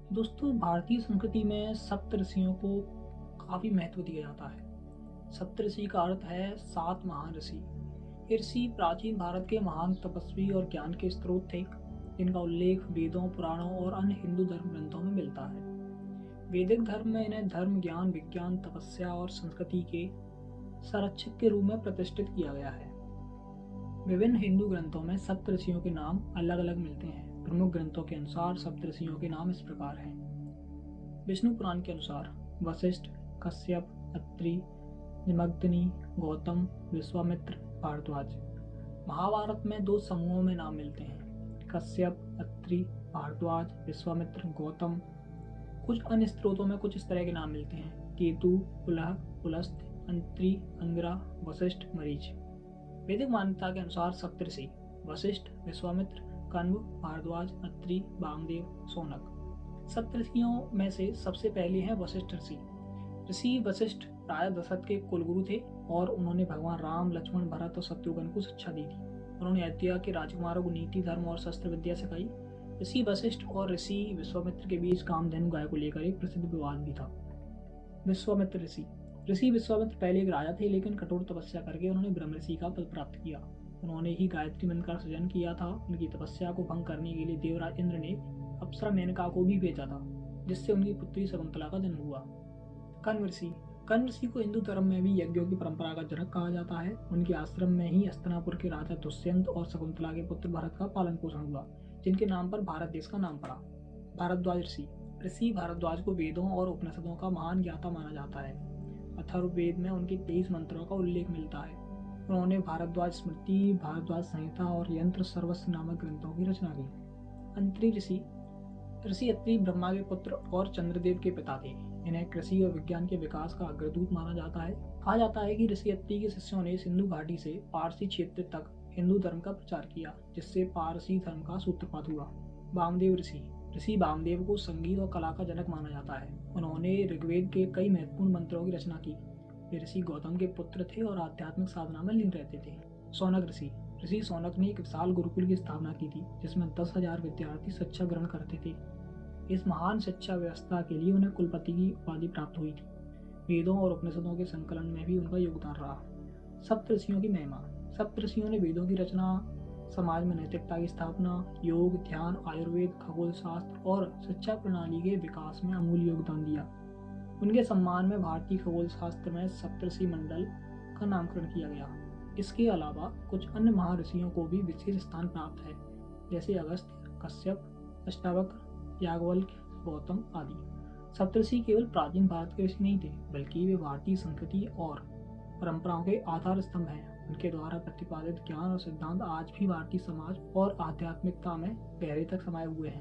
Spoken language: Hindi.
दोस्तों, भारतीय संस्कृति में सप्तऋषियों को काफ़ी महत्व दिया जाता है। सप्तऋषि का अर्थ है 7 महान ऋषि। ये ऋषि प्राचीन भारत के महान तपस्वी और ज्ञान के स्रोत थे, जिनका उल्लेख वेदों, पुराणों और अन्य हिंदू धर्म ग्रंथों में मिलता है। वैदिक धर्म में इन्हें धर्म, ज्ञान, विज्ञान, तपस्या और संस्कृति के संरक्षक के रूप में प्रतिष्ठित किया गया है। विभिन्न हिंदू ग्रंथों में सप्तऋषियों के नाम अलग अलग मिलते हैं। प्रमुख ग्रंथों के अनुसार सप्तऋषियों के नाम इस प्रकार हैं। विष्णु पुराण के अनुसार वशिष्ठ, कश्यप, अत्रि, जमदग्नि, गौतम, विश्वामित्र, भारद्वाज। महाभारत में 2 समूहों में नाम मिलते हैं, कश्यप, अत्रि, भारद्वाज, विश्वामित्र, गौतम। कुछ अन्य स्रोतों में कुछ इस तरह के नाम मिलते हैं, केतु, पुलह, पुलस्त्य, अंत्रि, अंगिरा, वशिष्ठ, मरीच। वैदिक मान्यता के अनुसार सप्तऋषि वशिष्ठ, विश्वामित्र, कण्व, भारद्वाज, अत्रि, वामदेव, शौनक। सप्तऋषियों में से सबसे पहले हैं वशिष्ठ ऋषि। ऋषि वशिष्ठ राजा दशरथ के कुलगुरु थे और उन्होंने भगवान राम, लक्ष्मण, भरत और शत्रुघ्न को शिक्षा दी थी। उन्होंने अयोध्या के राजकुमारों को नीति, धर्म और शस्त्र विद्या सिखाई। ऋषि वशिष्ठ और ऋषि विश्वामित्र के बीच कामधेनु गाय को लेकर एक प्रसिद्ध विवाद भी था। विश्वामित्र ऋषि ऋषि विश्वामित्र पहले एक राजा थे, लेकिन कठोर तपस्या करके उन्होंने ब्रह्म ऋषि का पद प्राप्त किया। उन्होंने ही गायत्री मंत्र का सृजन किया था। उनकी तपस्या को भंग करने के लिए देवराज इंद्र ने अप्सरा मेनका को भी भेजा था, जिससे उनकी पुत्री शकुंतला का जन्म हुआ। कण्व ऋषि को हिंदू धर्म में भी यज्ञों की परंपरा का जनक कहा जाता है। उनके आश्रम में ही हस्तिनापुर के राजा दुष्यंत और शकुंतला के पुत्र भरत का पालन पोषण हुआ, जिनके नाम पर भारत देश का नाम पड़ा। भारद्वाज ऋषि भारद्वाज को वेदों और उपनिषदों का महान ज्ञाता माना जाता है। अथर्ववेद में उनके 23 मंत्रों का उल्लेख मिलता है। उन्होंने भारद्वाज स्मृति, भारद्वाज संहिता और यंत्र सर्वस्व नामक ग्रंथों की रचना की। अंत्रि ऋषि अत्रि ब्रह्मा के पुत्र और चंद्रदेव के पिता थे। इन्हें कृषि और विज्ञान के विकास का अग्रदूत माना जाता है। कहा जाता है कि ऋषि अत्रि के शिष्यों ने सिंधु घाटी से पारसी क्षेत्र तक हिंदू धर्म का प्रचार किया, जिससे पारसी धर्म का सूत्रपात हुआ। वामदेव ऋषि वामदेव को संगीत और कला का जनक माना जाता है। उन्होंने ऋग्वेद के कई महत्वपूर्ण मंत्रों की रचना की। वे ऋषि गौतम के पुत्र थे और आध्यात्मिक साधना में लीन रहते थे। शौनक ऋषि शौनक ने एक विशाल गुरुकुल की स्थापना की थी, जिसमें 10,000 विद्यार्थी शिक्षा ग्रहण करते थे। इस महान शिक्षा व्यवस्था के लिए उन्हें कुलपति की उपाधि प्राप्त हुई थी। वेदों और उपनिषदों के संकलन में भी उनका योगदान रहा। सप्तऋषियों की महिमा सप्तऋषियों ने वेदों की रचना, समाज में नैतिकता की स्थापना, योग, ध्यान, आयुर्वेद, खगोल शास्त्र और शिक्षा प्रणाली के विकास में अमूल्य योगदान दिया। उनके सम्मान में भारतीय खगोल शास्त्र में सप्तऋषि मंडल का नामकरण किया गया। इसके अलावा कुछ अन्य महर्षियों को भी विशेष स्थान प्राप्त है, जैसे अगस्त्य, कश्यप, अष्टावक्र, याज्ञवल्क्य, गौतम आदि। सप्तऋषि केवल प्राचीन भारत के ऋषि नहीं थे, बल्कि वे भारतीय संस्कृति और परंपराओं के आधार स्तंभ हैं। उनके द्वारा प्रतिपादित ज्ञान और सिद्धांत आज भी भारतीय समाज और आध्यात्मिकता में गहरे तक समाये हुए हैं।